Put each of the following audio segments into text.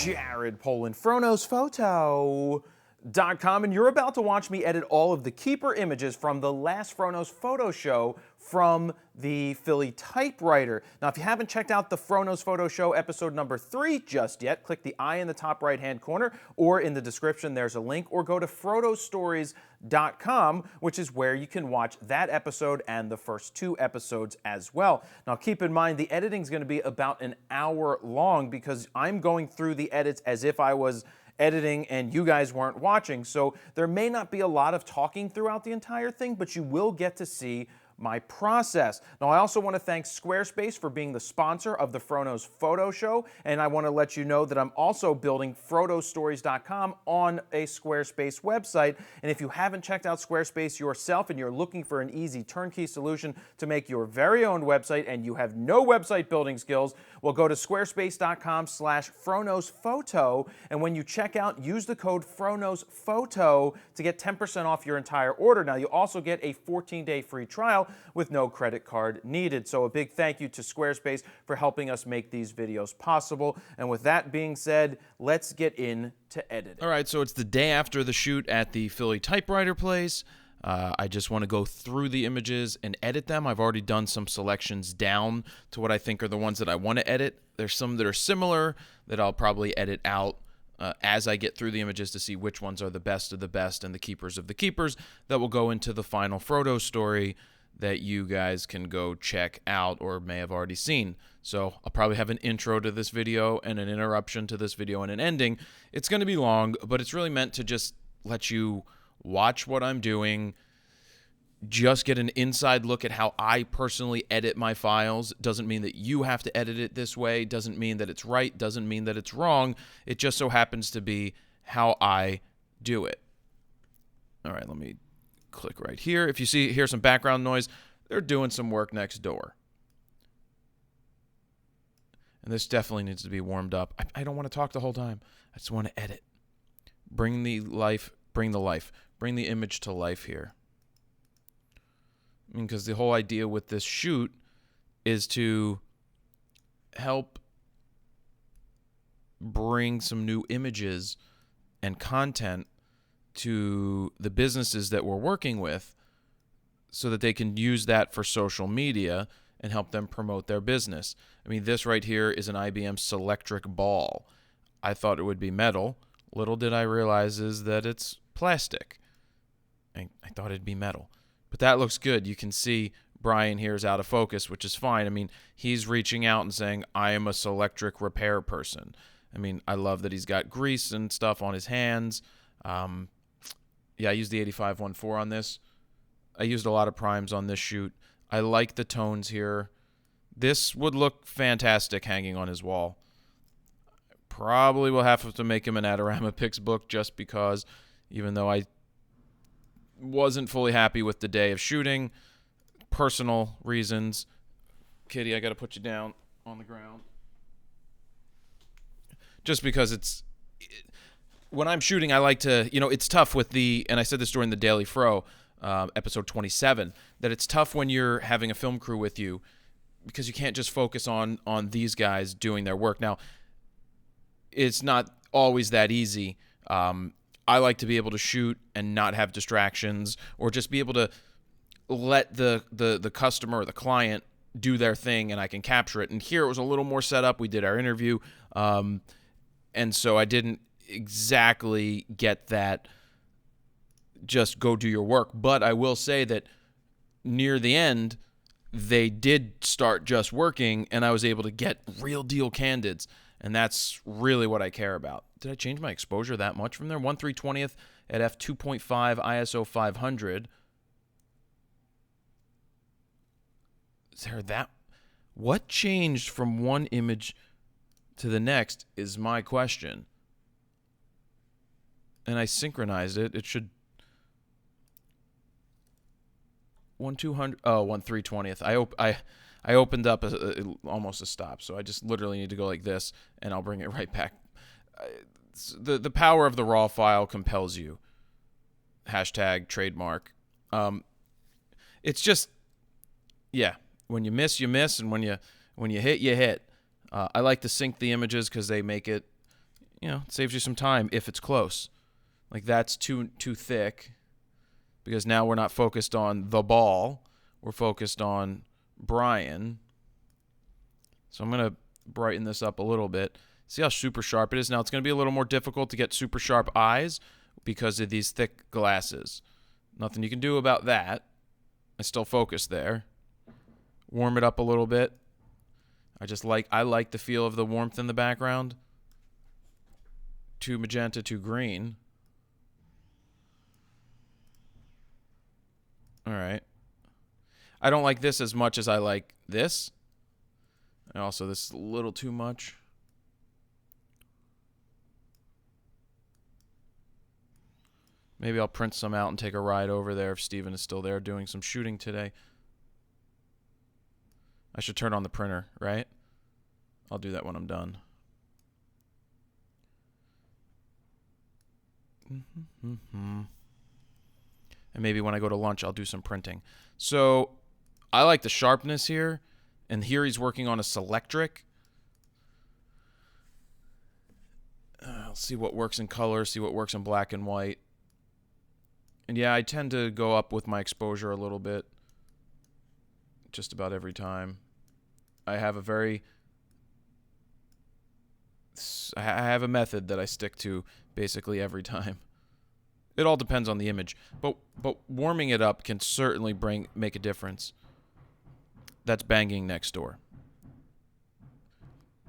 Jared Polin, FronosPhoto.com, and you're about to watch me edit all of the keeper images from the last Fronos Photo Show from the Philly typewriter. Now, if you haven't checked out the Fronos Photo Show episode number 3 just yet, click the I in the top right-hand corner, or in the description there's a link, or go to photostories.com, which is where you can watch that episode and the first 2 episodes as well. Now, keep in mind, the editing is going to be about an hour long because I'm going through the edits as if I was editing and you guys weren't watching. So there may not be a lot of talking throughout the entire thing, but you will get to see my process. Now, I also want to thank Squarespace for being the sponsor of the Fronos Photo Show, and I want to let you know that I'm also building photostories.com on a Squarespace website, and if you haven't checked out Squarespace yourself and you're looking for an easy turnkey solution to make your very own website and you have no website building skills, well, go to squarespace.com/FronosPhoto, and when you check out, use the code FronosPhoto to get 10% off your entire order. Now, you also get a 14-day free trial with no credit card needed. So a big thank you to Squarespace for helping us make these videos possible. And with that being said, let's get into editing. All right, so it's the day after the shoot at the Philly typewriter place. I just want to go through the images and edit them. I've already done some selections down to what I think are the ones that I want to edit. There's some that are similar that I'll probably edit out as I get through the images to see which ones are the best of the best and the keepers of the keepers that will go into the final Frodo story that you guys can go check out or may have already seen. So I'll probably have an intro to this video and an interruption to this video and an ending. It's going to be long, but it's really meant to just let you watch what I'm doing, just get an inside look at how I personally edit my files. Doesn't mean that you have to edit it this way. Doesn't mean that it's right. Doesn't mean that it's wrong. It just so happens to be how I do it. All right, let me click right here. If you hear some background noise, they're doing some work next door. And this definitely needs to be warmed up. I don't want to talk the whole time. I just want to edit. Bring the image to life here. I mean, because the whole idea with this shoot is to help bring some new images and content to the businesses that we're working with so that they can use that for social media and help them promote their business. I mean, this right here is an IBM Selectric ball. I thought it would be metal. Little did I realize is that it's plastic. I thought it'd be metal. But that looks good. You can see Brian here is out of focus, which is fine. I mean, he's reaching out and saying, I am a Selectric repair person. I mean, I love that he's got grease and stuff on his hands. Yeah, I used the 8514 on this. I used a lot of primes on this shoot. I like the tones here. This would look fantastic hanging on his wall. Probably will have to make him an Adorama Pix book just because, even though I wasn't fully happy with the day of shooting, personal reasons. Kitty, I got to put you down on the ground. Just because when I'm shooting, I like to, it's tough with and I said this during the Daily Fro, episode 27, that it's tough when you're having a film crew with you because you can't just focus on these guys doing their work. Now, it's not always that easy. I like to be able to shoot and not have distractions, or just be able to let the customer or the client do their thing and I can capture it. And here it was a little more set up. We did our interview, and so I didn't exactly get that just go do your work. But I will say that near the end, they did start just working, and I was able to get real deal candids. And that's really what I care about. Did I change my exposure that much from there? 1/320th at f2.5 ISO 500. Is there that? What changed from one image to the next is my question. And I synchronized it. It should 1/320th. I opened up almost a stop, so I just literally need to go like this, and I'll bring it right back. The power of the raw file compels you. Hashtag trademark. It's just, yeah. When you miss, you miss, and when you hit, you hit. I like to sync the images because they make it, it saves you some time if it's close. Like that's too thick, because now we're not focused on the ball. We're focused on Brian. So I'm going to brighten this up a little bit. See how super sharp it is? Now it's going to be a little more difficult to get super sharp eyes because of these thick glasses. Nothing you can do about that. I still focus there. Warm it up a little bit. I like the feel of the warmth in the background. Too magenta, too green. All right. I don't like this as much as I like this. And also, this is a little too much. Maybe I'll print some out and take a ride over there if Steven is still there doing some shooting today. I should turn on the printer, right? I'll do that when I'm done. And maybe when I go to lunch, I'll do some printing. So I like the sharpness here. And here he's working on a Selectric. I'll see what works in color, see what works in black and white. And yeah, I tend to go up with my exposure a little bit just about every time. I have a method that I stick to basically every time. It all depends on the image, but warming it up can certainly make a difference. That's banging next door.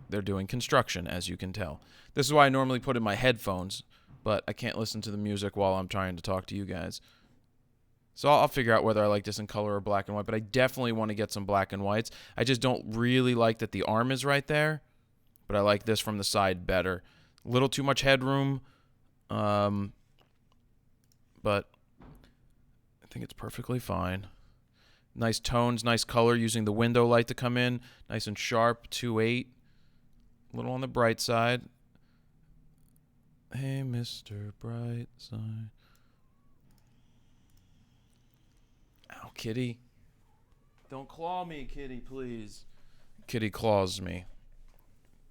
They're doing construction, as you can tell. This is why I normally put in my headphones, but I can't listen to the music while I'm trying to talk to you guys. So I'll figure out whether I like this in color or black and white, but I definitely want to get some black and whites. I just don't really like that the arm is right there, but I like this from the side better. A little too much headroom, but I think it's perfectly fine. Nice tones, nice color, using the window light to come in. Nice and sharp, 2.8. A little on the bright side. Hey, Mr. Brightside. Ow, kitty. Don't claw me, kitty, please. Kitty claws me.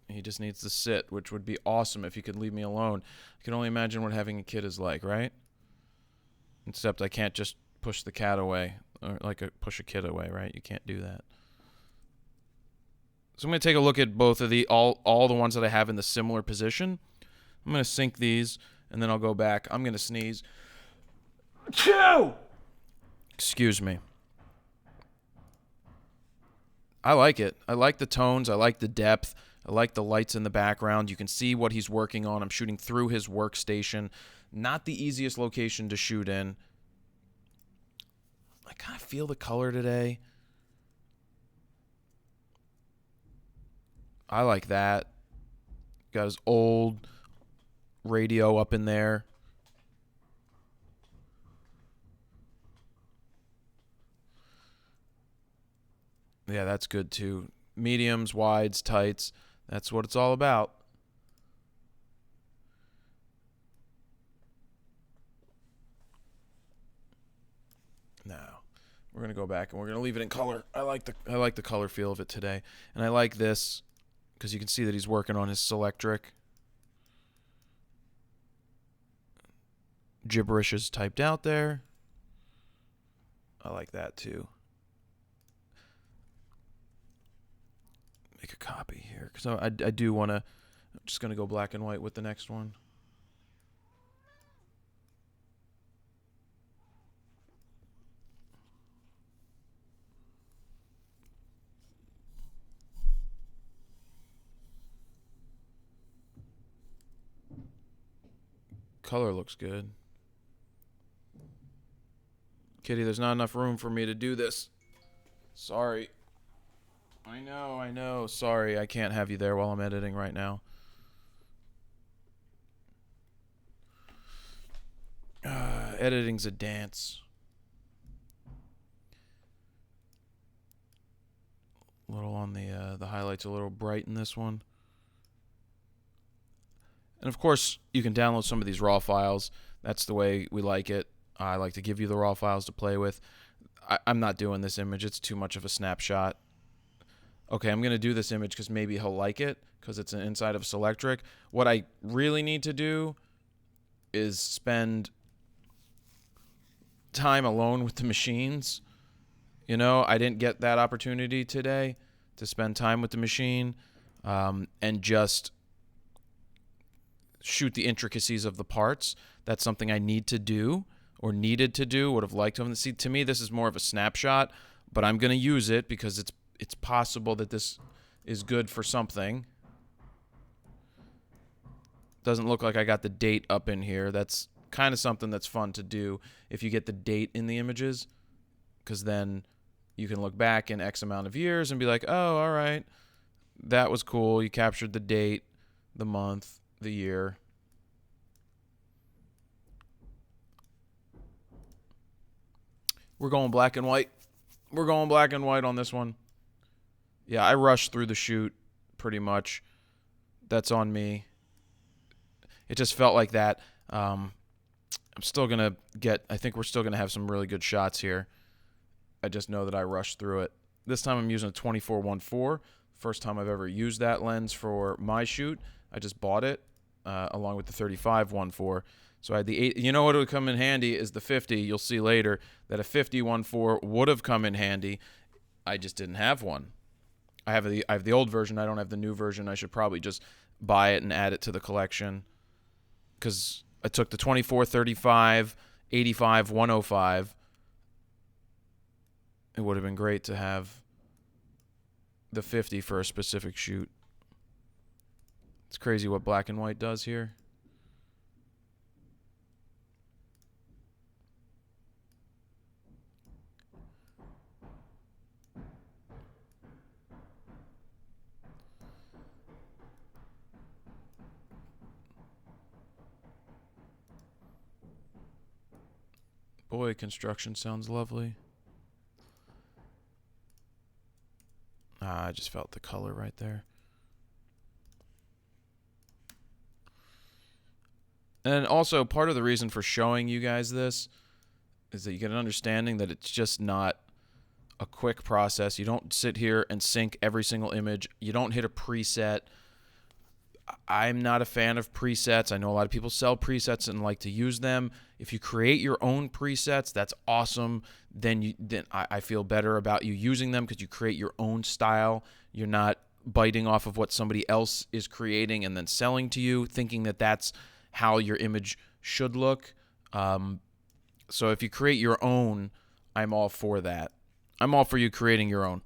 He just needs to sit, which would be awesome if he could leave me alone. I can only imagine what having a kid is like, right? Except I can't just push the cat away. Or push a kid away, right? You can't do that. So I'm going to take a look at both of all the ones that I have in the similar position. I'm going to sync these, and then I'll go back. I'm going to sneeze. Achoo! Excuse me. I like it. I like the tones. I like the depth. I like the lights in the background. You can see what he's working on. I'm shooting through his workstation. Not the easiest location to shoot in. I kind of feel the color today. I like that. Got his old radio up in there. Yeah, that's good too. Mediums, wides, tights. That's what it's all about. Now, we're going to go back and we're going to leave it in color. I like the color feel of it today. And I like this because you can see that he's working on his Selectric. Gibberish is typed out there. I like that too. Make a copy here because I do want to. I'm just going to go black and white with the next one. Color looks good. Kitty, there's not enough room for me to do this. Sorry. I know. Sorry, I can't have you there while I'm editing right now. Editing's a dance. A little on the highlights, a little bright in this one. And of course, you can download some of these raw files. That's the way we like it. I like to give you the raw files to play with. I'm not doing this image. It's too much of a snapshot. okay, I'm going to do this image because maybe he'll like it because it's an inside of a Selectric. What I really need to do is spend time alone with the machines. You know, I didn't get that opportunity today to spend time with the machine and just shoot the intricacies of the parts. That's something I need to do or needed to do, would have liked to. See, to me, this is more of a snapshot, but I'm going to use it because it's possible that this is good for something. Doesn't look like I got the date up in here. That's kind of something that's fun to do if you get the date in the images, because then you can look back in X amount of years and be like, oh, all right, that was cool. You captured the date, the month, the year. We're going black and white. We're going black and white on this one. Yeah, I rushed through the shoot pretty much. That's on me. It just felt like that. I'm still going to I think we're still going to have some really good shots here. I just know that I rushed through it. This time I'm using a 24-1.4. First time I've ever used that lens for my shoot. I just bought it along with the 35-1.4. So I had the 8. You know what would come in handy is the 50. You'll see later that a 50-1.4 would have come in handy. I just didn't have one. I have the old version. I don't have the new version. I should probably just buy it and add it to the collection, because I took the 24, 35, 85, 105. It would have been great to have the 50 for a specific shoot. It's crazy what black and white does here. Boy, construction sounds lovely. I just felt the color right there. And also, part of the reason for showing you guys this is that you get an understanding that it's just not a quick process. You don't sit here and sync every single image. You don't hit a preset. I'm not a fan of presets. I know a lot of people sell presets and like to use them. If you create your own presets, that's awesome. Then I feel better about you using them because you create your own style. You're not biting off of what somebody else is creating and then selling to you, thinking that that's how your image should look. So if you create your own, I'm all for that. I'm all for you creating your own.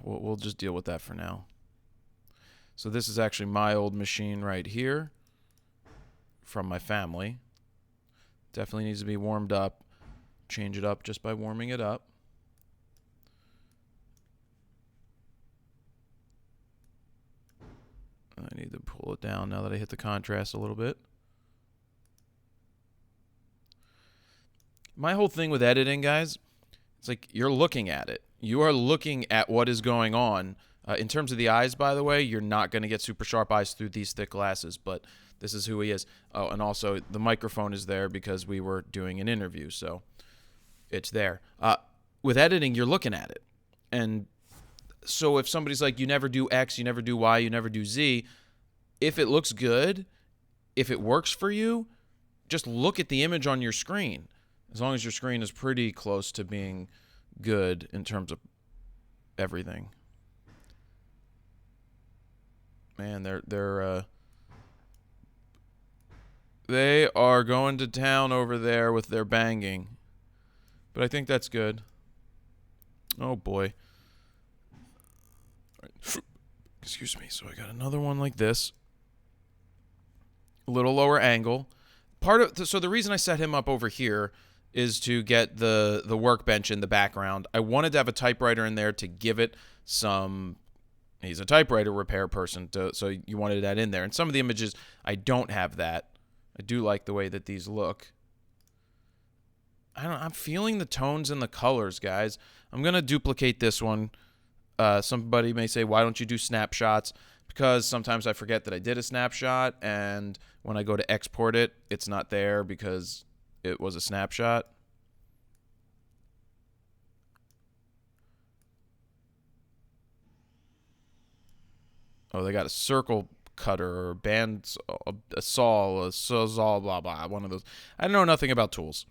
We'll just deal with that for now. So this is actually my old machine right here from my family. Definitely needs to be warmed up. Change it up just by warming it up. I need to pull it down now that I hit the contrast a little bit. My whole thing with editing, guys, it's like you're looking at it. You are looking at what is going on. In terms of the eyes, by the way, you're not going to get super sharp eyes through these thick glasses, but this is who he is. Oh, and also the microphone is there because we were doing an interview, so it's there. With editing, you're looking at it. And so if somebody's like, you never do X, you never do Y, you never do Z, if it looks good, if it works for you, just look at the image on your screen. As long as your screen is pretty close to being good in terms of everything. Man, they are going to town over there with their banging. But I think that's good. Oh boy. Excuse me. So I got another one like this. A little lower angle. So the reason I set him up over here is to get the workbench in the background. I wanted to have a typewriter in there to give it some. He's a typewriter repair person, so you wanted that in there. And some of the images, I don't have that. I do like the way that these look. I'm feeling the tones and the colors, guys. I'm going to duplicate this one. Somebody may say, why don't you do snapshots? Because sometimes I forget that I did a snapshot, and when I go to export it, it's not there because it was a snapshot. Oh, they got a circle cutter or band, a saw, a sawzall, blah, blah, one of those. I know nothing about tools.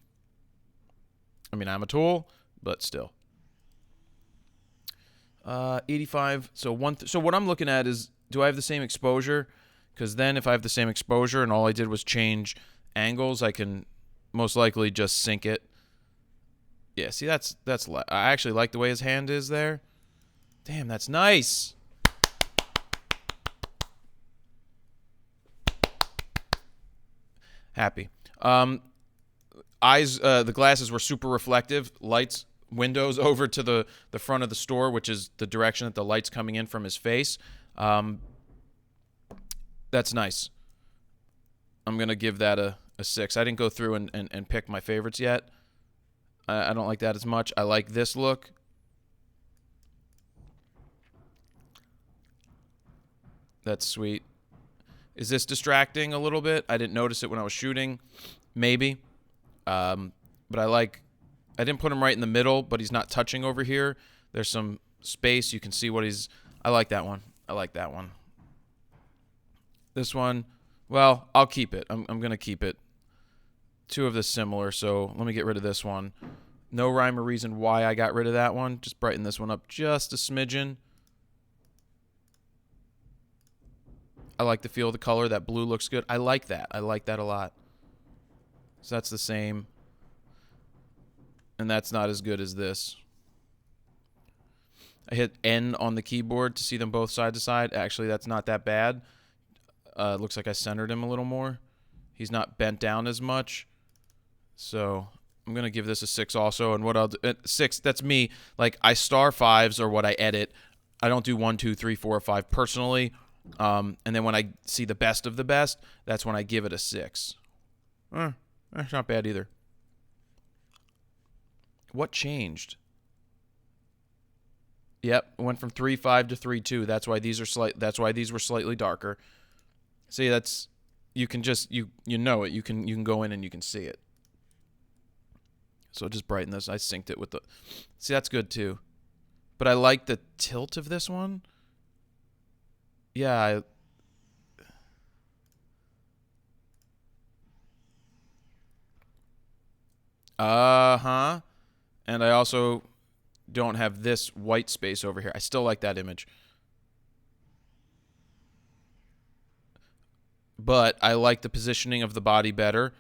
I mean, I'm a tool, but still. 85. So what I'm looking at is, do I have the same exposure? Because then if I have the same exposure and all I did was change angles, I can most likely just sync it. Yeah, see, I actually like the way his hand is there. Damn, that's nice. Happy. The glasses were super reflective. Lights, windows over to the front of the store, which is the direction that the light's coming in from his face. That's nice. I'm going to give that a 6. I didn't go through and pick my favorites yet. I don't like that as much. I like this look. That's sweet. Is this distracting a little bit? I didn't notice it when I was shooting. Maybe. But I didn't put him right in the middle, but he's not touching over here. There's some space. You can see what I like that one. I like that one. This one, well, I'll keep it. I'm going to keep it. Two of this similar, so let me get rid of this one. No rhyme or reason why I got rid of that one. Just brighten this one up just a smidgen. I like the feel of the color. That blue looks good. I like that. I like that a lot. So that's the same. And that's not as good as this. I hit N on the keyboard to see them both side to side. Actually, that's not that bad. Looks like I centered him a little more. He's not bent down as much. So I'm going to give this a 6 also. And what I'll do, 6, that's me. Like, I star 5s are what I edit. I don't do 1, 2, 3, 4, or 5 personally. And then when I see the best of the best, that's when I give it a 6. That's not bad either. What changed? Yep, it went from 3.5 to 3.2. That's why these are That's why these were slightly darker. See, that's, you can just you know it. You can go in and you can see it. So just brighten this. I synced it with the. See, that's good too. But I like the tilt of this one. Yeah. And I also don't have this white space over here. I still like that image. But I like the positioning of the body better.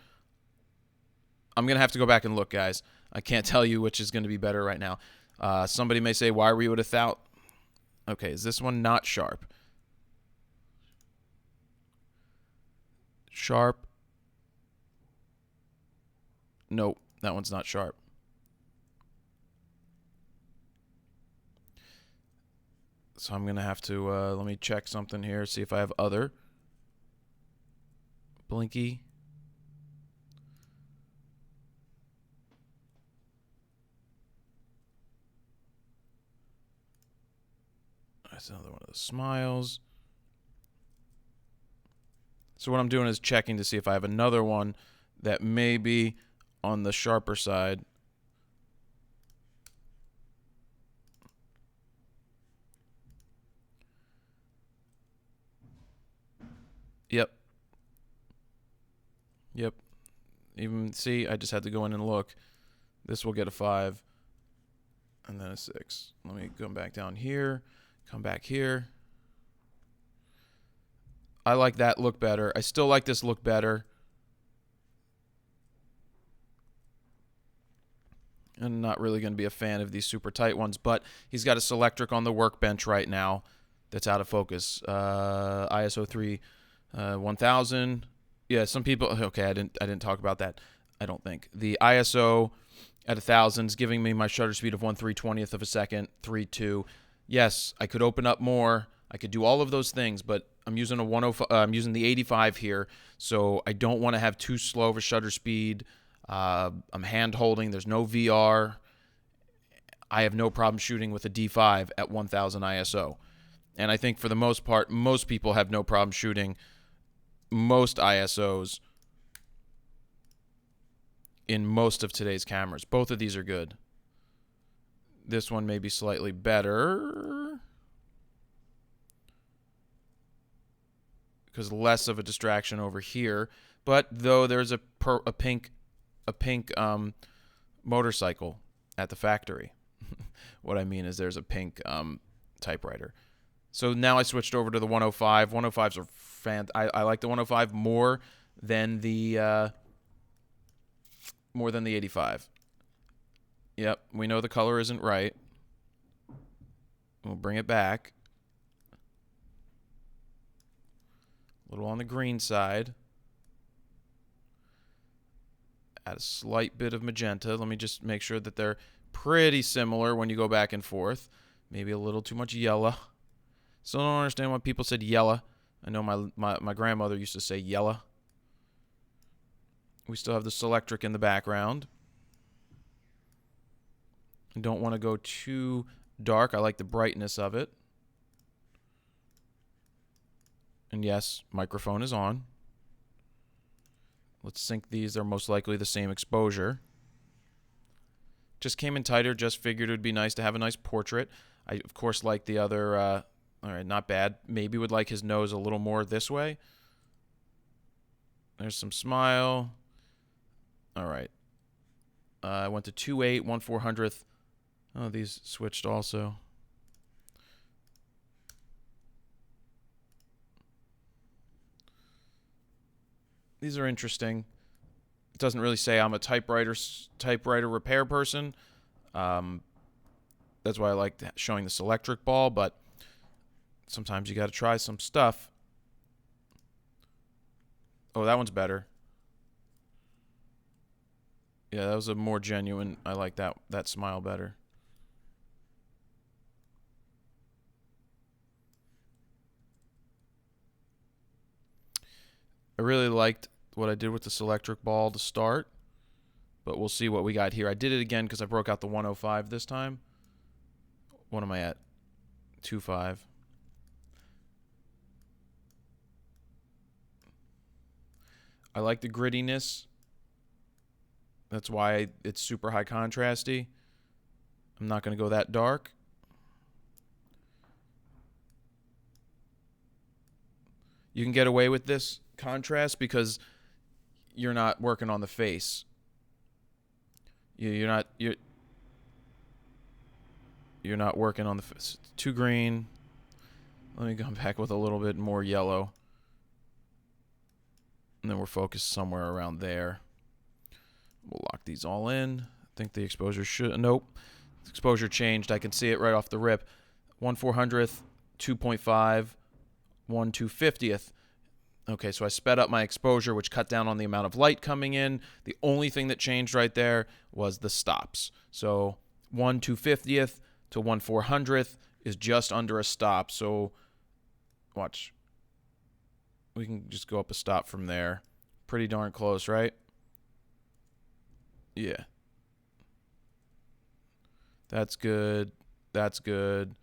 I'm going to have to go back and look, guys. I can't tell you which is going to be better right now. Somebody may say, why were you at 1,000? Okay, is this one not sharp? Sharp. Nope, that one's not sharp. So I'm going to have to, let me check something here, see if I have other. Blinky. That's another one of the smiles. So what I'm doing is checking to see if I have another one that may be on the sharper side. Yep. Yep. Even, see, I just had to go in and look. This will get a 5. And then a 6. Let me go back down here. Come back here. I like that look better. I still like this look better. I'm not really going to be a fan of these super tight ones, but he's got a Selectric on the workbench right now that's out of focus. ISO 3 1000. Yeah, some people. Okay, I didn't talk about that. I don't think the ISO at 1000 is giving me my shutter speed of 1/320th of a second, 3.2. Yes, I could open up more. I could do all of those things, but I'm using a 105. I'm using the 85 here, so I don't want to have too slow of a shutter speed. I'm hand holding. There's no VR. I have no problem shooting with a D5 at 1000 ISO. And I think for the most part, most people have no problem shooting most ISOs in most of today's cameras. Both of these are good. This one may be slightly better because less of a distraction over here. But though there's a pink motorcycle at the factory. What I mean is there's a pink typewriter. So now I switched over to the 105. 105s are I like the 105 more than the 85. Yep, we know the color isn't right. We'll bring it back. A little on the green side. Add a slight bit of magenta. Let me just make sure that they're pretty similar when you go back and forth. Maybe a little too much yellow. Still don't understand why people said yellow. I know my grandmother used to say yellow. We still have the Selectric in the background. I don't want to go too dark. I like the brightness of it. And yes, microphone is on. Let's sync these. They're most likely the same exposure. Just came in tighter. Just figured it would be nice to have a nice portrait. I, of course, like the other... all right, not bad. Maybe would like his nose a little more this way. There's some smile. All right. I went to 2.8, 1/400th. Oh, these switched also. These are interesting. It doesn't really say I'm a typewriter repair person. That's why I like showing this electric ball, but sometimes you got to try some stuff. Oh, that one's better. Yeah, that was a more genuine. I like that smile better. I really liked what I did with this electric ball to start, but we'll see what we got here. I did it again because I broke out the 105 this time. What am I at? 2.5. I like the grittiness. That's why it's super high contrasty. I'm not going to go that dark. You can get away with this contrast because you're not working on the face. You're not working on the face. It's too green. Let me come back with a little bit more yellow. And then we're focused somewhere around there. We'll lock these all in. I think the exposure should... Nope. Exposure changed. I can see it right off the rip. 1/400th, 2.5, 1/250th. Okay, so I sped up my exposure, which cut down on the amount of light coming in. The only thing that changed right there was the stops. So 1/250th to 1/400th is just under a stop. So watch. We can just go up a stop from there. Pretty darn close, right? Yeah. That's good. That's good.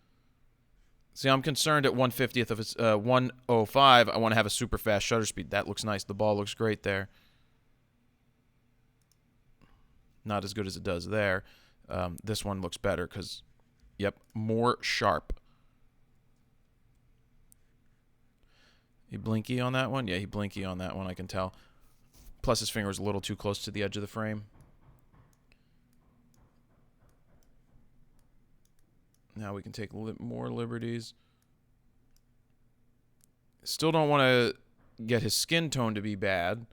See, I'm concerned at 1/50th of its 105. I want to have a super fast shutter speed. That looks nice. The ball looks great there. Not as good as it does there. This one looks better because, yep, more sharp. He blinky on that one? Yeah, he blinky on that one, I can tell. Plus his finger is a little too close to the edge of the frame. Now we can take more liberties. Still don't want to get his skin tone to be bad.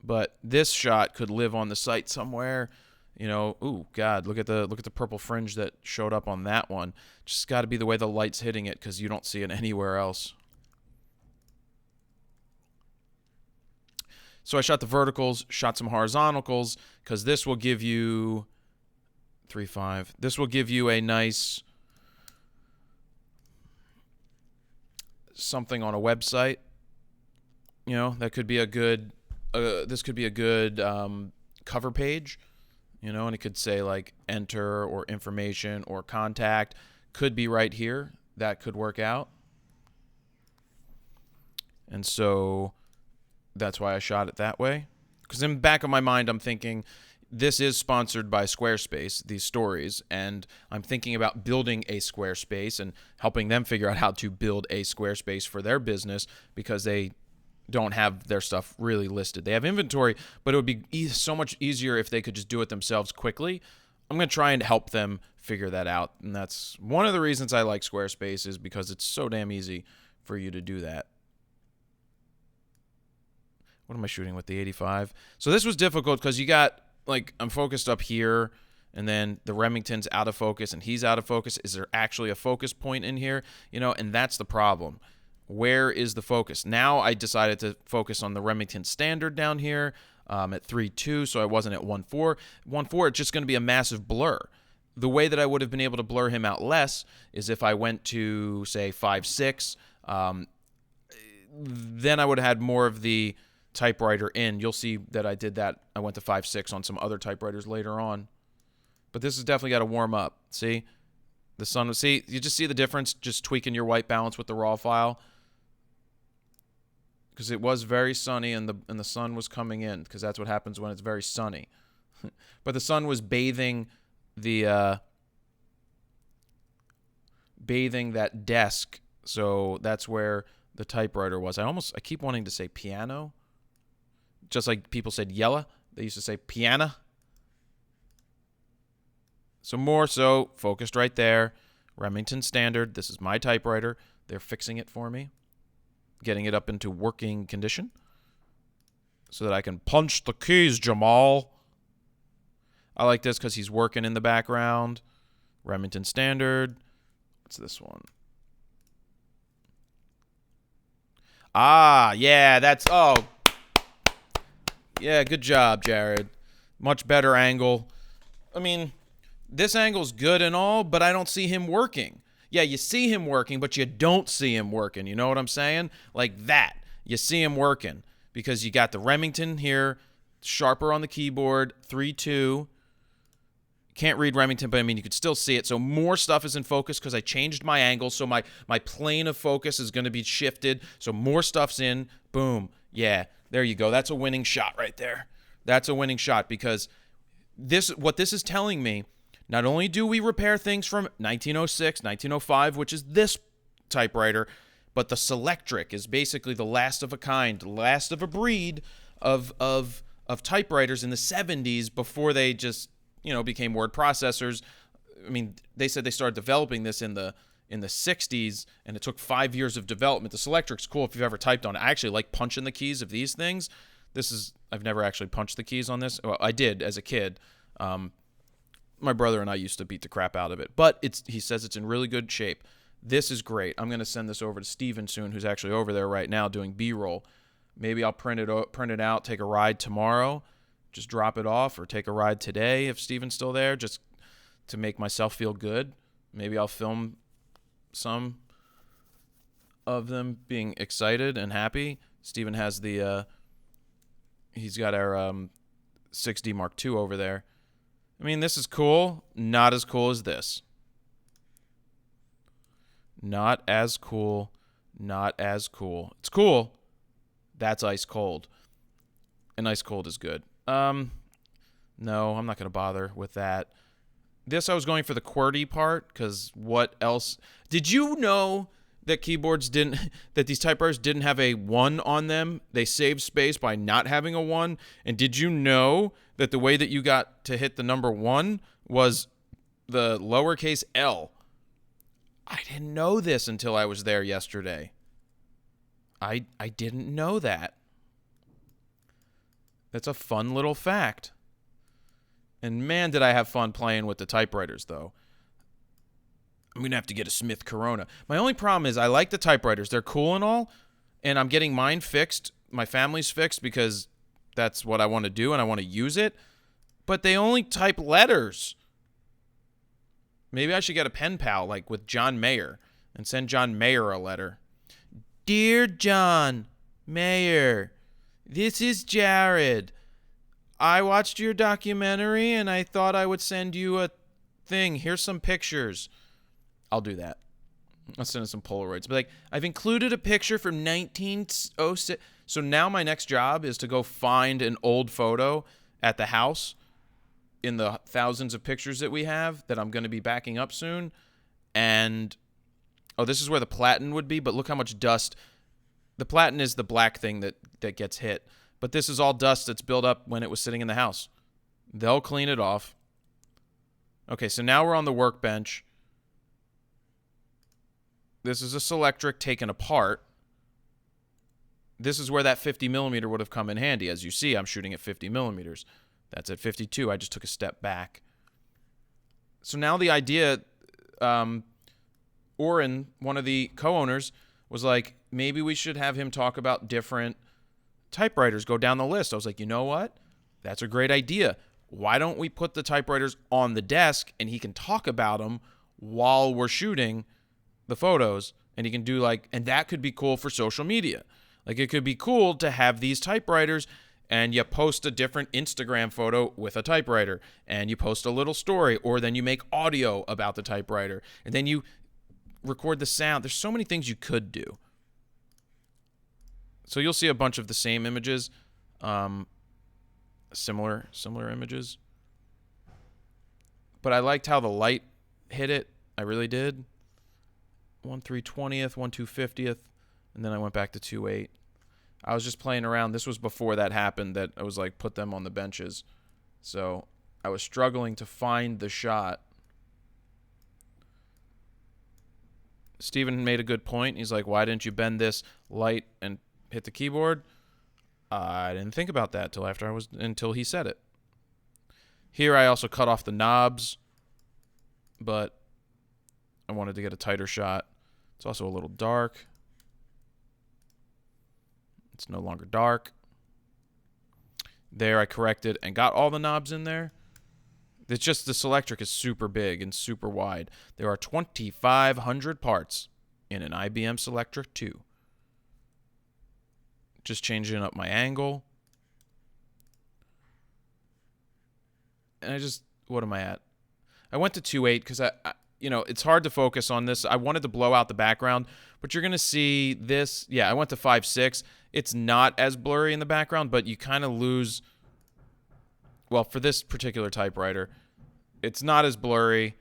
But this shot could live on the site somewhere. You know, ooh, God, look at the purple fringe that showed up on that one. Just got to be the way the light's hitting it because you don't see it anywhere else. So I shot the verticals, shot some horizontals, because this will give you 3.5. This will give you a nice something on a website. You know, that could be a good. This could be a good cover page, and it could say like enter or information or contact. Could be right here. That could work out. And so that's why I shot it that way. Because in the back of my mind, I'm thinking, this is sponsored by Squarespace, these stories, and I'm thinking about building a Squarespace and helping them figure out how to build a Squarespace for their business because they don't have their stuff really listed. They have inventory, but it would be so much easier if they could just do it themselves quickly. I'm going to try and help them figure that out, and that's one of the reasons I like Squarespace is because it's so damn easy for you to do that. What am I shooting with, the 85? So this was difficult because you got, like, I'm focused up here, and then the Remington's out of focus, and he's out of focus. Is there actually a focus point in here? And that's the problem. Where is the focus? Now I decided to focus on the Remington Standard down here at 3.2, so I wasn't at 1.4. 1.4, it's just going to be a massive blur. The way that I would have been able to blur him out less is if I went to, say, 5.6. Then I would have had more of the typewriter in. You'll see that I did that. I went to 5.6 on some other typewriters later on. But this has definitely got to warm up. See? The sun, see, you just see the difference just tweaking your white balance with the raw file. Because it was very sunny and the sun was coming in, because that's what happens when it's very sunny. But the sun was bathing bathing that desk, so that's where the typewriter was. I keep wanting to say piano. Just like people said yella, they used to say piano. So more so, focused right there. Remington Standard, this is my typewriter. They're fixing it for me. Getting it up into working condition. So that I can punch the keys, Jamal. I like this because he's working in the background. Remington Standard. What's this one? Ah, yeah, yeah, good job, Jared. Much better angle. I mean, this angle's good and all, but I don't see him working. Yeah, you see him working, but you don't see him working. You know what I'm saying? Like that. You see him working because you got the Remington here, sharper on the keyboard, 3.2. Can't read Remington, but I mean, you could still see it. So more stuff is in focus because I changed my angle. So my plane of focus is going to be shifted. So more stuff's in. Boom. Yeah, there you go. That's a winning shot right there. That's a winning shot because what this is telling me, not only do we repair things from 1906, 1905, which is this typewriter, but the Selectric is basically the last of a kind, last of a breed of typewriters in the 70s before they just became word processors. I mean, they said they started developing this in the 60s, and it took 5 years of development. The Selectric's cool if you've ever typed on it. I actually like punching the keys of these things. I've never actually punched the keys on this. Well, I did as a kid. My brother and I used to beat the crap out of it, but he says it's in really good shape. This is great. I'm going to send this over to Steven soon, who's actually over there right now doing B-roll. Maybe I'll print it out, take a ride tomorrow, just drop it off, or take a ride today if Steven's still there, just to make myself feel good. Maybe I'll film some of them being excited and happy. Steven has he's got our 6D Mark II over there. I mean, this is cool. Not as cool as this. Not as cool. Not as cool. It's cool. That's ice cold. And ice cold is good. No, I'm not going to bother with that. This, I was going for the QWERTY part, because what else? Did you know that that these typewriters didn't have a 1 on them? They saved space by not having a 1. And did you know that the way that you got to hit the number 1 was the lowercase l? I didn't know this until I was there yesterday. I didn't know that. That's a fun little fact. And man, did I have fun playing with the typewriters, though. I'm going to have to get a Smith Corona. My only problem is I like the typewriters. They're cool and all, and I'm getting mine fixed. My family's fixed because that's what I want to do, and I want to use it. But they only type letters. Maybe I should get a pen pal, like with John Mayer, and send John Mayer a letter. Dear John Mayer, this is Jared. I watched your documentary and I thought I would send you a thing. Here's some pictures. I'll do that. I'll send some Polaroids. But like, I've included a picture from 1906. So now my next job is to go find an old photo at the house in the thousands of pictures that we have that I'm going to be backing up soon. And, oh, this is where the platen would be, but look how much dust. The platen is the black thing that gets hit. But this is all dust that's built up when it was sitting in the house. They'll clean it off. Okay, so now we're on the workbench. This is a Selectric taken apart. This is where that 50 millimeter would have come in handy. As you see, I'm shooting at 50 millimeters. That's at 52. I just took a step back. So now the idea, Oren, one of the co-owners, was like, maybe we should have him talk about different typewriters, go down the list. I was like, you know what? That's a great idea. Why don't we put the typewriters on the desk and he can talk about them while we're shooting the photos, and he can do like, and that could be cool for social media. Like, it could be cool to have these typewriters and you post a different Instagram photo with a typewriter and you post a little story, or then you make audio about the typewriter and then you record the sound. There's so many things you could do. So you'll see a bunch of the same images, similar images. But I liked how the light hit it. I really did. 1/320th, 1/250th, and then I went back to 2/8. I was just playing around. This was before that happened, that I was like, put them on the benches. So I was struggling to find the shot. Steven made a good point. He's like, why didn't you bend this light and hit the keyboard? I didn't think about that until he said it. Here I also cut off the knobs, but I wanted to get a tighter shot. It's also a little dark. It's no longer dark. There I corrected and got all the knobs in there. It's just the Selectric is super big and super wide. There are 2,500 parts in an IBM Selectric 2. Just changing up my angle. And what am I at? I went to 2.8 because it's hard to focus on this. I wanted to blow out the background, but you're going to see this. Yeah, I went to 5.6. It's not as blurry in the background, but you kind of lose. Well, for this particular typewriter, it's not as blurry.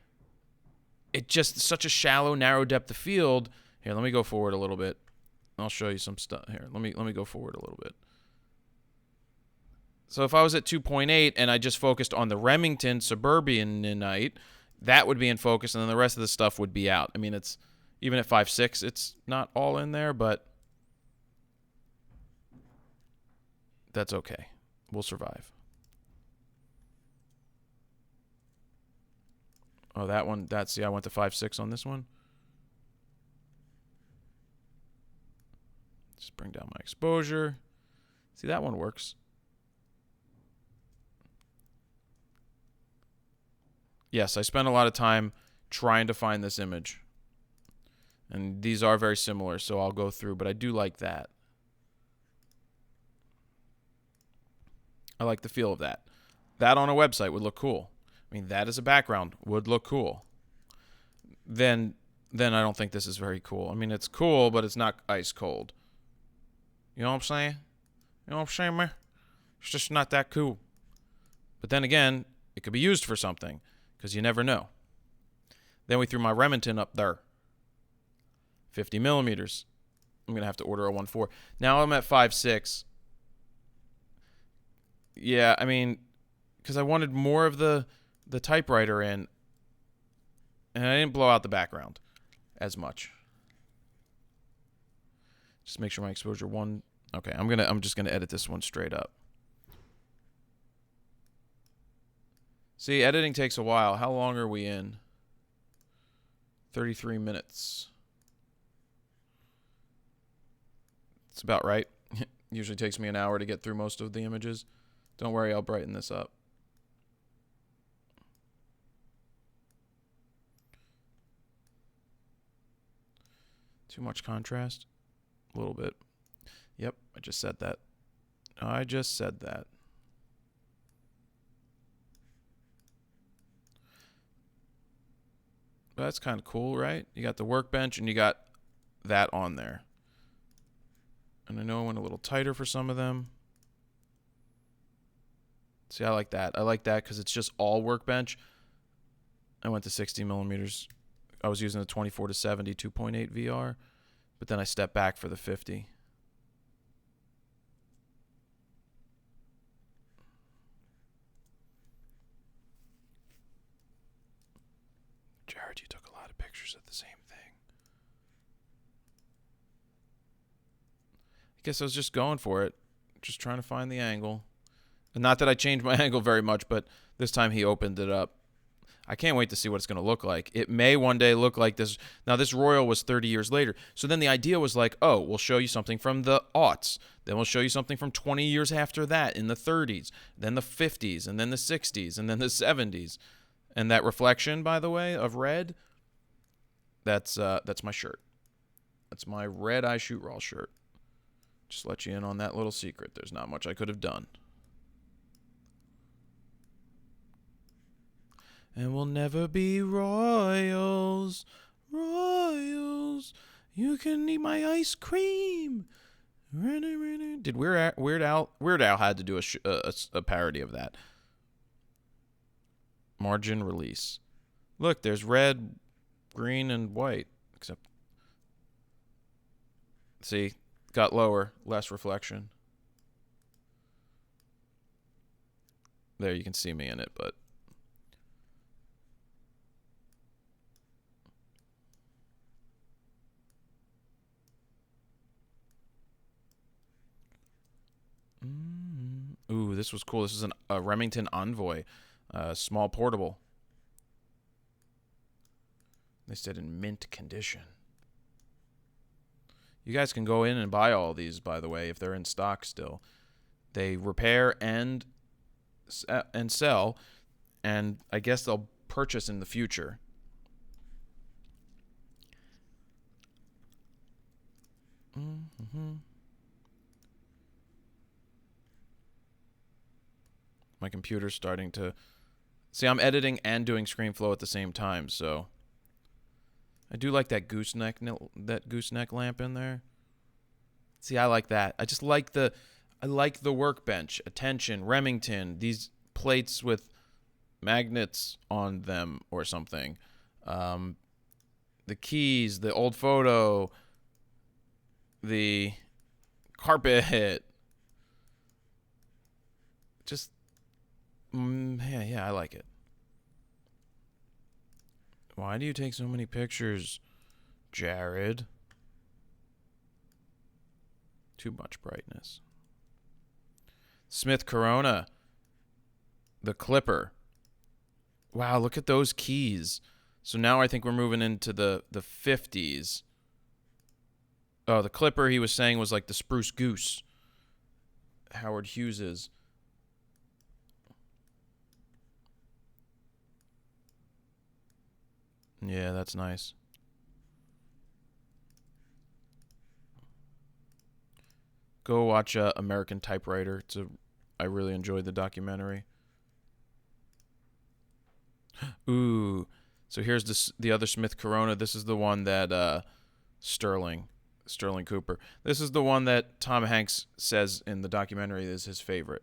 It's just such a shallow, narrow depth of field. Here, let me go forward a little bit. I'll show you some stuff here. Let me go forward a little bit. So if I was at 2.8 and I just focused on the Remington Suburbanite, that would be in focus, and then the rest of the stuff would be out. I mean, it's even at 5.6, it's not all in there, but that's okay. We'll survive. Oh, that one, I went to 5.6 on this one. Just bring down my exposure. See, that one works. Yes, I spent a lot of time trying to find this image. And these are very similar, so I'll go through, but I do like that. I like the feel of that. That on a website would look cool. I mean, that as a background would look cool. Then I don't think this is very cool. I mean, it's cool, but it's not ice cold. You know what I'm saying? You know what I'm saying, man? It's just not that cool. But then again, it could be used for something, because you never know. Then we threw my Remington up there. 50 millimeters. I'm going to have to order a 1.4. Now I'm at 5.6. Yeah, I mean, because I wanted more of the typewriter in, and I didn't blow out the background as much. Just make sure my exposure 1. Okay, I'm just gonna edit this one straight up. See, editing takes a while. How long are we in? 33 minutes. It's about right. Usually takes me an hour to get through most of the images. Don't worry, I'll brighten this up. Too much contrast? A little bit. Yep, I just said that. That's kind of cool, right? You got the workbench and you got that on there. And I know I went a little tighter for some of them. See, I like that. I like that because it's just all workbench. I went to 60 millimeters. I was using the 24 to 70 2.8 VR, but then I stepped back for the 50. Jared, you took a lot of pictures of the same thing. I guess I was just going for it, just trying to find the angle. And not that I changed my angle very much, but this time he opened it up. I can't wait to see what it's going to look like. It may one day look like this. Now, this Royal was 30 years later. So then the idea was like, oh, we'll show you something from the aughts. Then we'll show you something from 20 years after that in the 30s, then the 50s, and then the 60s, and then the 70s. And that reflection, by the way, of red, that's my shirt. That's my red I Shoot Raw shirt. Just let you in on that little secret. There's not much I could have done. And we'll never be royals, royals. You can eat my ice cream. Did Weird Al had to do a parody of that. Margin release. Look, there's red, green, and white. Except, see, got lower, less reflection. There, you can see me in it, but ooh, this was cool. This is a Remington Envoy, small portable. They said in mint condition. You guys can go in and buy all these, by the way, if they're in stock still. They repair and sell, and I guess they'll purchase in the future. My computer's starting to... See, I'm editing and doing ScreenFlow at the same time, so... I do like that gooseneck lamp in there. See, I like that. I just like the... I like the workbench, attention, Remington, these plates with magnets on them or something. The keys, the old photo, the carpet. Just, yeah, I like it. Why do you take so many pictures, Jared? Too much brightness. Smith Corona. The Clipper. Wow, look at those keys. So now I think we're moving into the 50s. Oh, the Clipper he was saying was like the Spruce Goose. Howard Hughes's. Yeah, that's nice. Go watch American Typewriter. I really enjoyed the documentary. Ooh, so here's the other Smith Corona. This is the one that Sterling Cooper. This is the one that Tom Hanks says in the documentary is his favorite.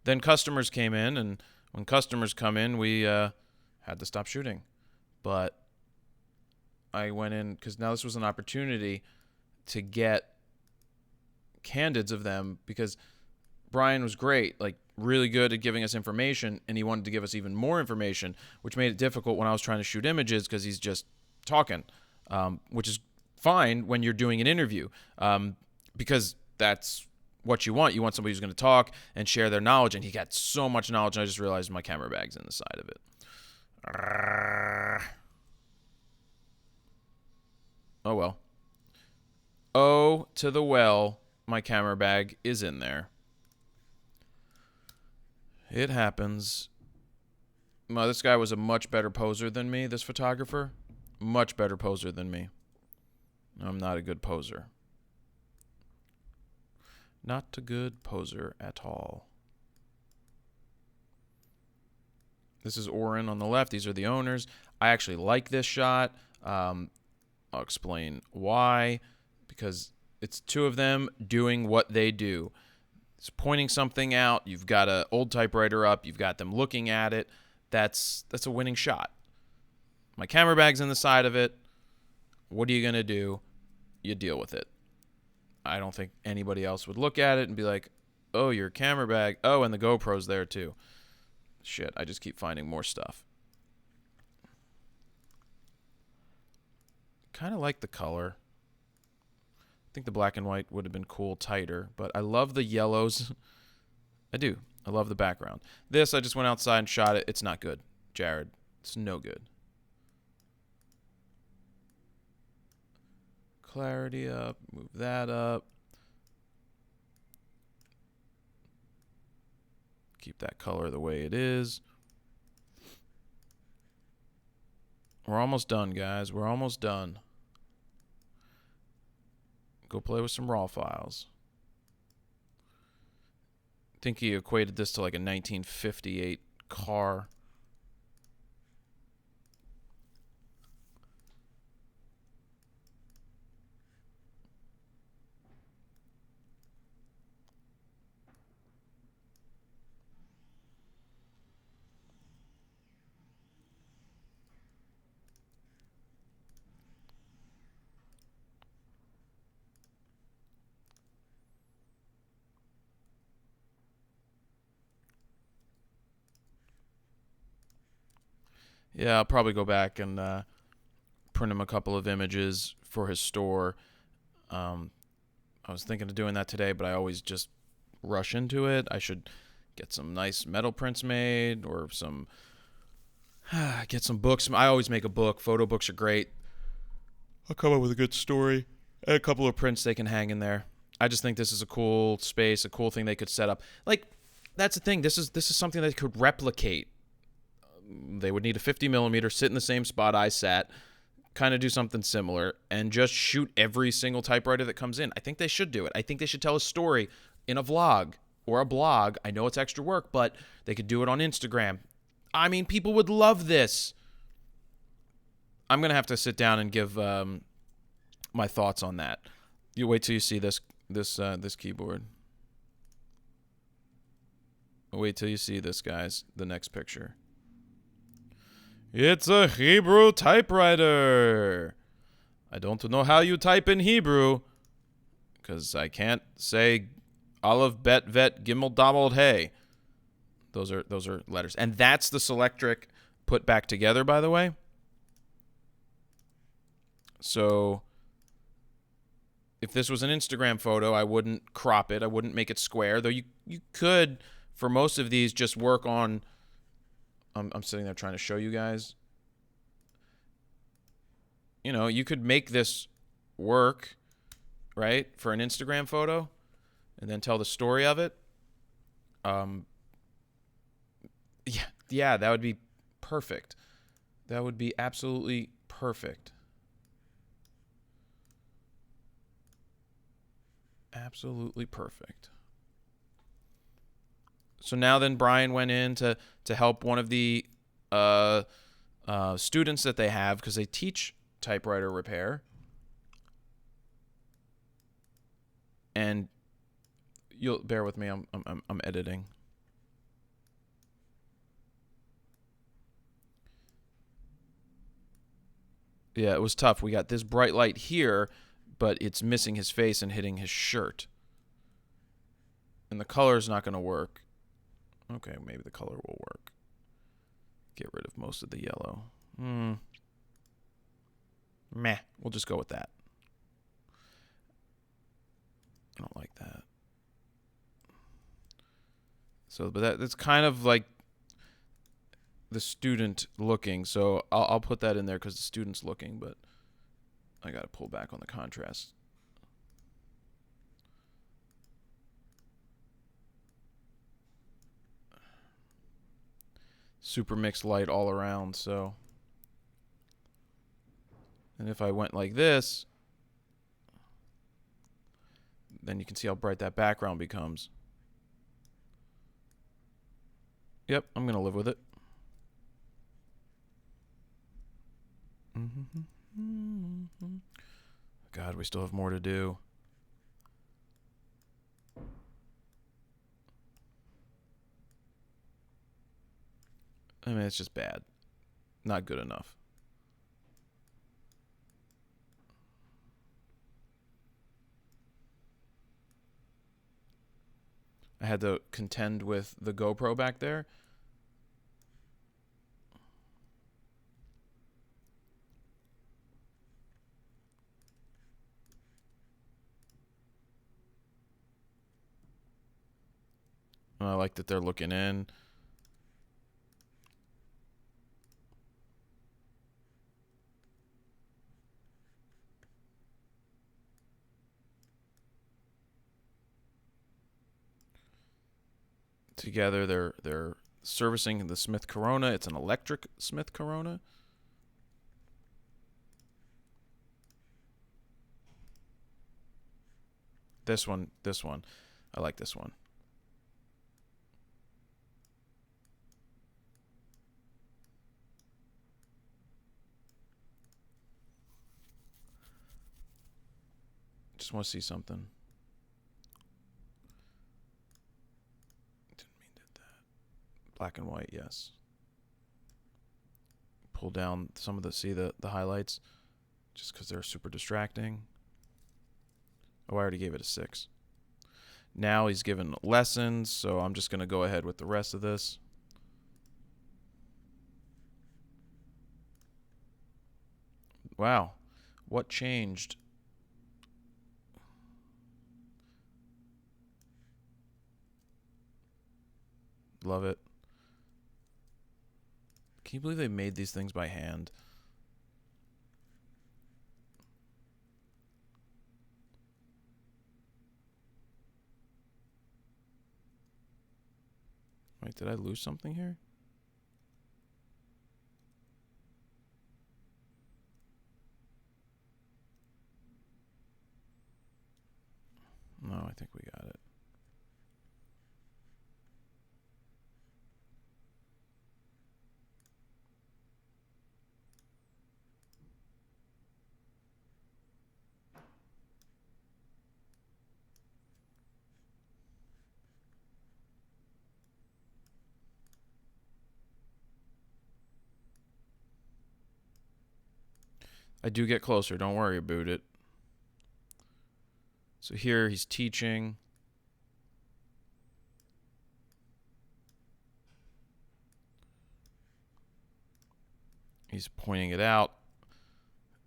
Then customers came in, and when customers come in, we had to stop shooting. But I went in because now this was an opportunity to get candids of them because Brian was great, like really good at giving us information, and he wanted to give us even more information, which made it difficult when I was trying to shoot images because he's just talking, which is fine when you're doing an interview because that's what you want. You want somebody who's going to talk and share their knowledge, and he got so much knowledge, and I just realized my camera bag's in the side of it. Oh, well. Oh, to the well, my camera bag is in there. It happens. Well, this guy was a much better poser than me, this photographer. Much better poser than me. I'm not a good poser. Not a good poser at all. This is Orin on the left. These are the owners. I actually like this shot. I'll explain why. Because it's two of them doing what they do. It's pointing something out. You've got an old typewriter up. You've got them looking at it. That's a winning shot. My camera bag's in the side of it. What are you going to do? You deal with it. I don't think anybody else would look at it and be like, oh, your camera bag. Oh, and the GoPro's there too. Shit, I just keep finding more stuff. Kind of like the color. I think the black and white would have been cool tighter, but I love the yellows. I do. I love the background. This, I just went outside and shot it. It's not good, Jared. It's no good. Clarity up. Move that up. Keep that color the way it is. We're almost done, guys. We're almost done. Go play with some raw files. I think he equated this to like a 1958 car. Yeah, I'll probably go back and print him a couple of images for his store. I was thinking of doing that today, but I always just rush into it. I should get some nice metal prints made or some get some books. I always make a book. Photo books are great. I'll come up with a good story and a couple of prints they can hang in there. I just think this is a cool space, a cool thing they could set up. Like, that's the thing. This is something they could replicate. They would need a 50 millimeter, sit in the same spot I sat, kind of do something similar, and just shoot every single typewriter that comes in. I think they should do it. I think they should tell a story in a vlog or a blog. I know it's extra work, but they could do it on Instagram. I mean, people would love this. I'm going to have to sit down and give my thoughts on that. You wait till you see this keyboard. Wait till you see this, guys, the next picture. It's a Hebrew typewriter. I don't know how you type in Hebrew, because I can't say Aleph, Bet, Vet, Gimel, Dalet, Hey. Those are letters. And that's the Selectric put back together, by the way. So if this was an Instagram photo, I wouldn't crop it. I wouldn't make it square, though you could, for most of these, just work on... I'm sitting there trying to show you guys. You know, you could make this work, right, for an Instagram photo and then tell the story of it. Yeah, that would be perfect. That would be absolutely perfect. Absolutely perfect. So now then Brian went in to help one of the students that they have, because they teach typewriter repair. And you'll bear with me, I'm editing. Yeah, it was tough. We got this bright light here, but it's missing his face and hitting his shirt. And the color's not going to work. Okay, maybe the color will work. Get rid of most of the yellow. Meh. We'll just go with that. I don't like that. So, but that's kind of like the student looking. So I'll put that in there because the student's looking, but I got to pull back on the contrast. Super mixed light all around, so. And if I went like this, then you can see how bright that background becomes. Yep, I'm going to live with it. God, we still have more to do. I mean, it's just bad. Not good enough. I had to contend with the GoPro back there. And I like that they're looking in. Together, they're servicing the Smith Corona. It's an electric Smith Corona. This one. I like this one. Just want to see something. Didn't mean to do that. Black and white, yes. Pull down some of the highlights just because they're super distracting. Oh, I already gave it a 6. Now he's given lessons, so I'm just going to go ahead with the rest of this. Wow. What changed? Love it. Can you believe they made these things by hand? Wait, did I lose something here? No, I think we got it. I do get closer. Don't worry about it. So here he's teaching. He's pointing it out.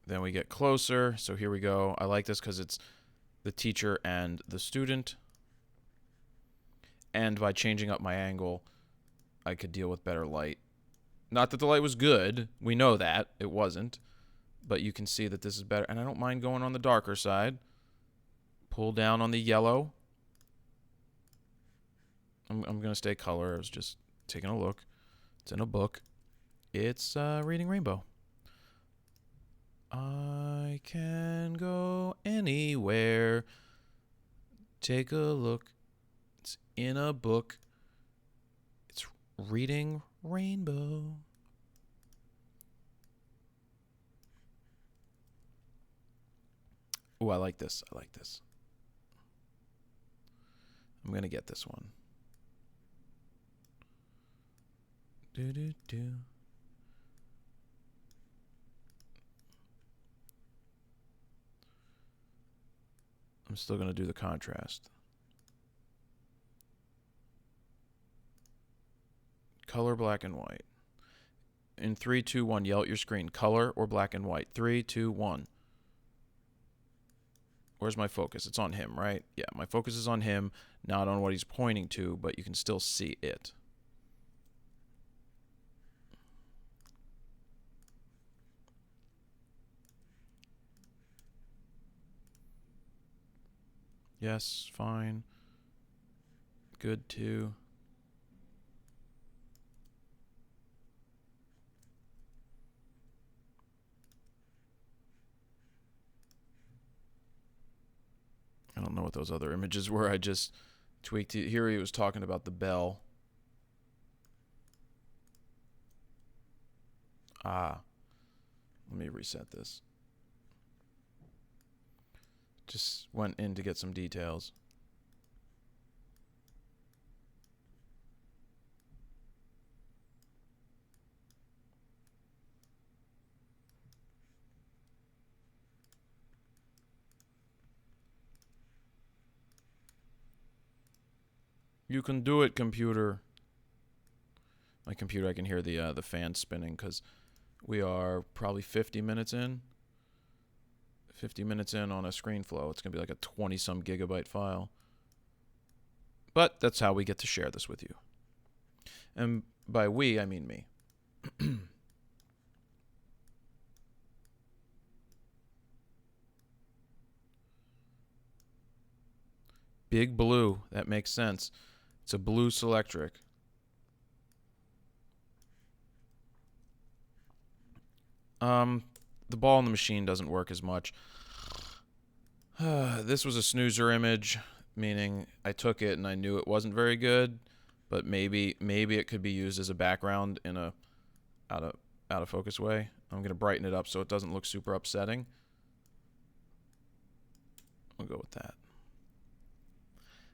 Then we get closer. So here we go. I like this because it's the teacher and the student. And by changing up my angle, I could deal with better light. Not that the light was good. We know that. It wasn't. But you can see that this is better. And I don't mind going on the darker side. Pull down on the yellow. I'm going to stay color. I was just taking a look. It's in a book. It's Reading Rainbow. I can go anywhere. Take a look. It's in a book. It's Reading Rainbow. Oh, I like this. I like this. I'm going to get this one. Do. I'm still going to do the contrast. Color, black and white. In 3, 2, 1, yell at your screen. Color or black and white. 3, 2, 1. Where's my focus? It's on him, right? Yeah, my focus is on him, not on what he's pointing to, but you can still see it. Yes, fine. Good too. I don't know what those other images were. I just tweaked it. Here he was talking about the bell. Ah. Let me reset this. Just went in to get some details. You can do it, computer. My computer, I can hear the fan spinning because we are probably 50 minutes in. 50 minutes in on a ScreenFlow. It's going to be like a 20-some gigabyte file. But that's how we get to share this with you. And by we, I mean me. Big blue. That makes sense. It's a blue Selectric. The ball in the machine doesn't work as much. This was a snoozer image, meaning I took it and I knew it wasn't very good, but maybe it could be used as a background in a out of focus way. I'm going to brighten it up so it doesn't look super upsetting. I'll go with that.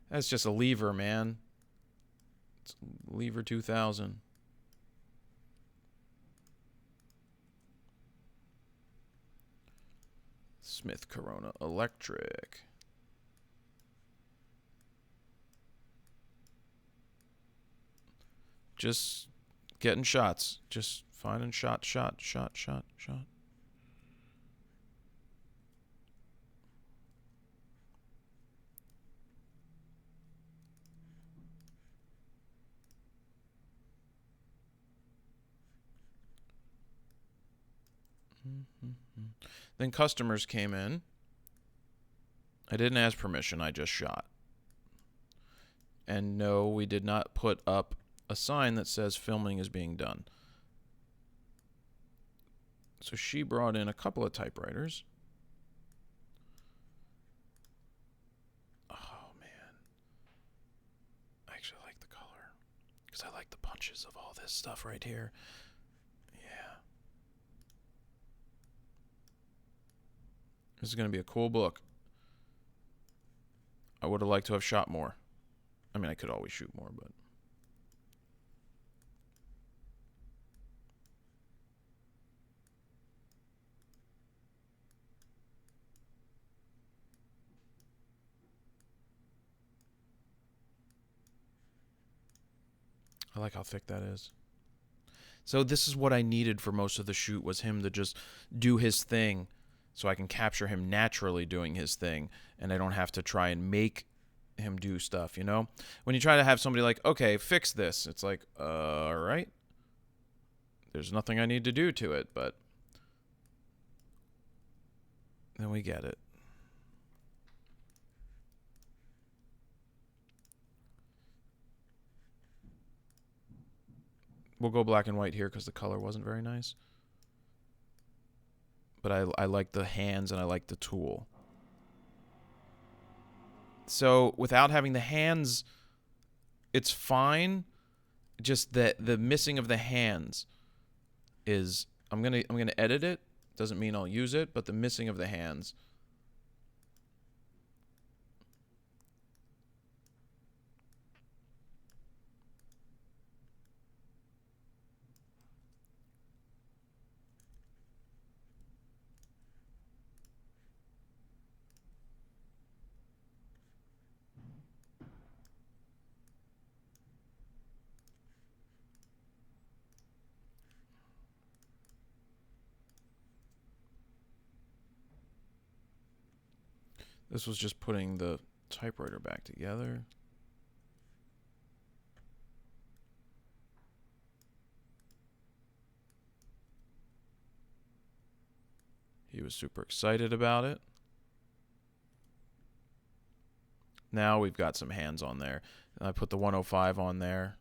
That's just a lever, man. It's lever 2000. Smith Corona Electric. Just getting shots. Just finding shot. Then customers came in. I didn't ask permission. I just shot. And no, we did not put up a sign that says filming is being done. So she brought in a couple of typewriters. Oh, man. I actually like the color. Because I like the punches of all this stuff right here. Yeah. This is going to be a cool book. I would have liked to have shot more. I mean, I could always shoot more, but... I like how thick that is. So this is what I needed for most of the shoot, was him to just do his thing so I can capture him naturally doing his thing and I don't have to try and make him do stuff, you know? When you try to have somebody like, okay, fix this, it's like, all right. There's nothing I need to do to it, but then we get it. We'll go black and white here because the color wasn't very nice. But I like the hands and I like the tool. So without having the hands, it's fine. Just that the missing of the hands is, I'm gonna edit it. Doesn't mean I'll use it, but the missing of the hands. This was just putting the typewriter back together. He was super excited about it. Now we've got some hands on there. And I put the 105 on there.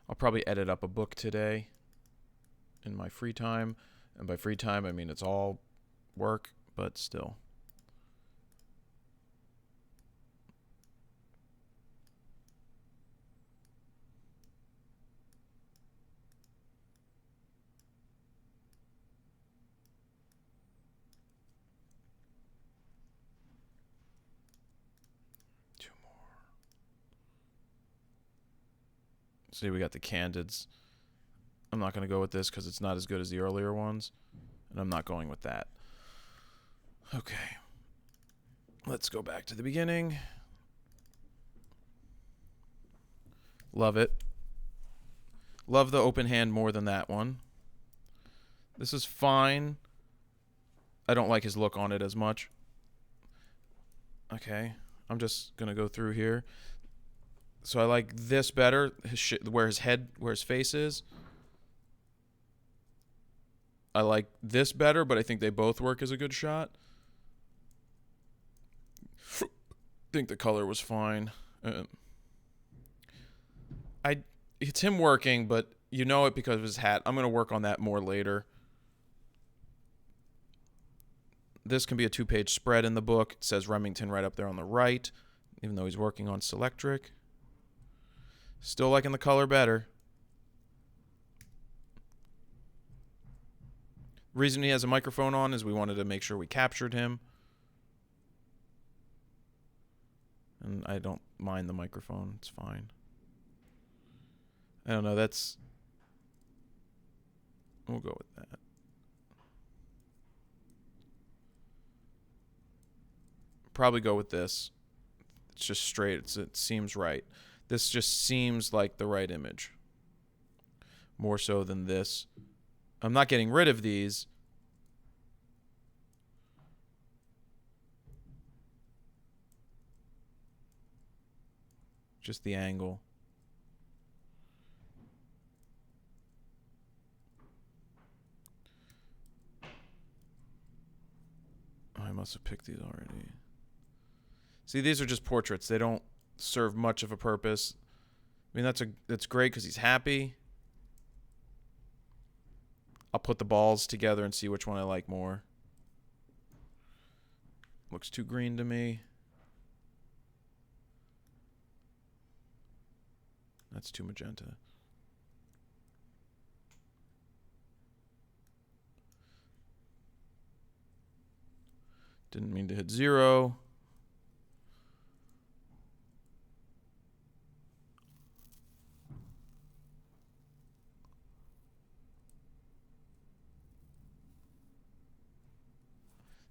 I'll probably edit up a book today in my free time. And by free time, I mean it's all work, but still. See, we got the candids. I'm not going to go with this because it's not as good as the earlier ones. And I'm not going with that. Okay. Let's go back to the beginning. Love it. Love the open hand more than that one. This is fine. I don't like his look on it as much. Okay. I'm just going to go through here. So I like this better, where his face is. I like this better, but I think they both work as a good shot. I think the color was fine. It's him working, but you know it because of his hat. I'm going to work on that more later. This can be a 2-page spread in the book. It says Remington right up there on the right, even though he's working on Selectric. Still liking the color better. The reason he has a microphone on is we wanted to make sure we captured him. And I don't mind the microphone. It's fine. I don't know. We'll go with that. Probably go with this. It's just straight. It seems right. This just seems like the right image. More so than this. I'm not getting rid of these. Just the angle. Oh, I must have picked these already. See, these are just portraits. They don't serve much of a purpose. I mean, that's great because he's happy. I'll put the balls together and see which one I like more. Looks too green to me. That's too magenta. Didn't mean to hit 0.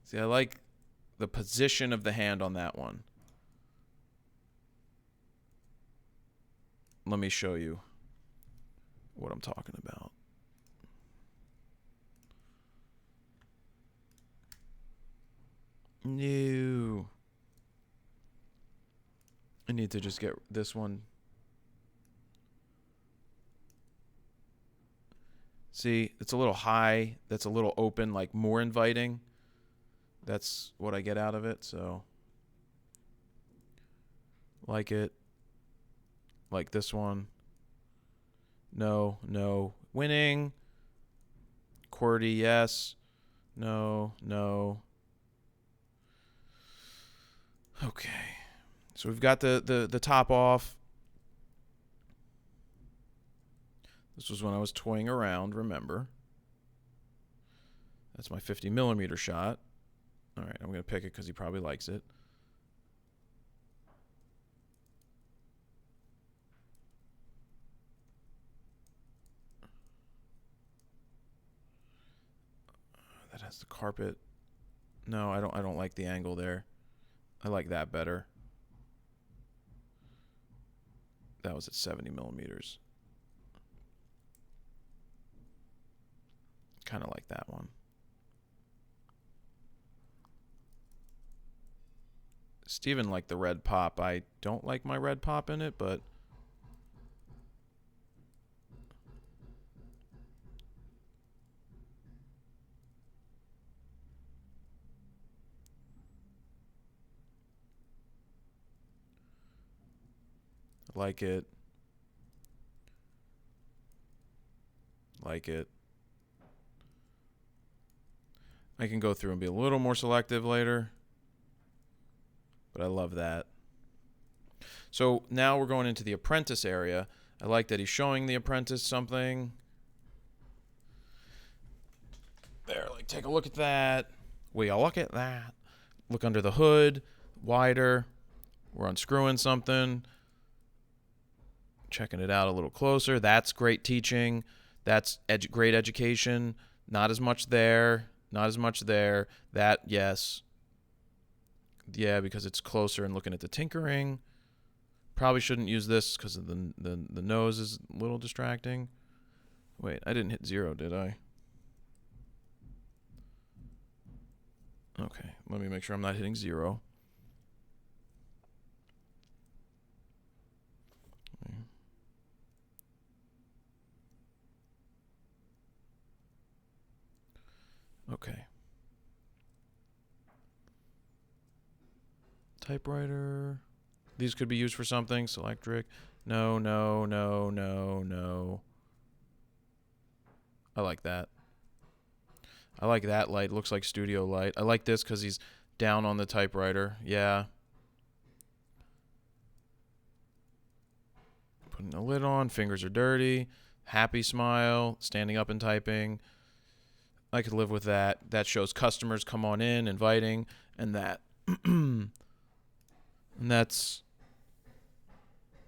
See, I like the position of the hand on that one. Let me show you what I'm talking about. No. I need to just get this one. See, it's a little high. That's a little open, like more inviting. That's what I get out of it, so. Like it. Like this one. No, no. Winning. QWERTY, yes. No, no. Okay. So we've got the top off. This was when I was toying around, remember. That's my 50mm shot. All right, I'm going to pick it because he probably likes it. That has the carpet. No, I don't like the angle there. I like that better. That was at 70mm. Kind of like that one. Steven liked the red pop. I don't like my red pop in it, but I like it. Like it. I can go through and be a little more selective later. But I love that. So now we're going into the apprentice area. I like that he's showing the apprentice something. There, like, take a look at that. We all look at that. Look under the hood. Wider. We're unscrewing something. checking it out a little closer. That's great teaching. That's great education. Not as much there. Not as much there. That, yes. Yeah, because it's closer and looking at the tinkering. Probably shouldn't use this because of the nose is a little distracting. Wait, I didn't hit 0, did I? Okay, let me make sure I'm not hitting 0. Okay. Typewriter. These could be used for something. Selectric. No, no, no, no, no. I like that. I like that light. Looks like studio light. I like this because he's down on the typewriter. Yeah. Putting the lid on. Fingers are dirty. Happy smile. Standing up and typing. I could live with that. That shows customers come on in, inviting, and that. And that's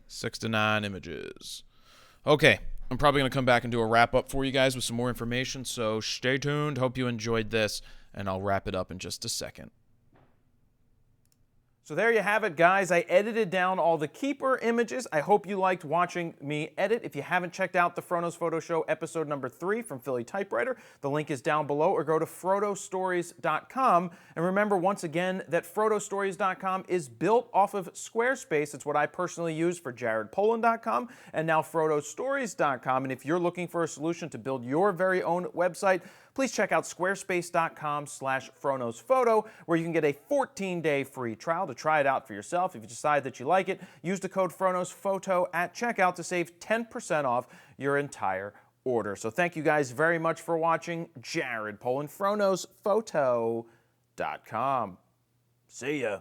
6 to 9 images. Okay. I'm probably going to come back and do a wrap-up for you guys with some more information, so stay tuned. Hope you enjoyed this, and I'll wrap it up in just a second. So there you have it, guys. I edited down all the keeper images. I hope you liked watching me edit. If you haven't checked out the Frono's Photo Show episode number 3 from Philly Typewriter, the link is down below, or go to frodostories.com. And remember, once again, that frodostories.com is built off of Squarespace. It's what I personally use for jaredpolin.com and now frodostories.com. And if you're looking for a solution to build your very own website, please check out squarespace.com/FronosPhoto, where you can get a 14-day free trial to try it out for yourself. If you decide that you like it, use the code FronosPhoto at checkout to save 10% off your entire order. So thank you guys very much for watching. Jared Polin, FronosPhoto.com. See ya.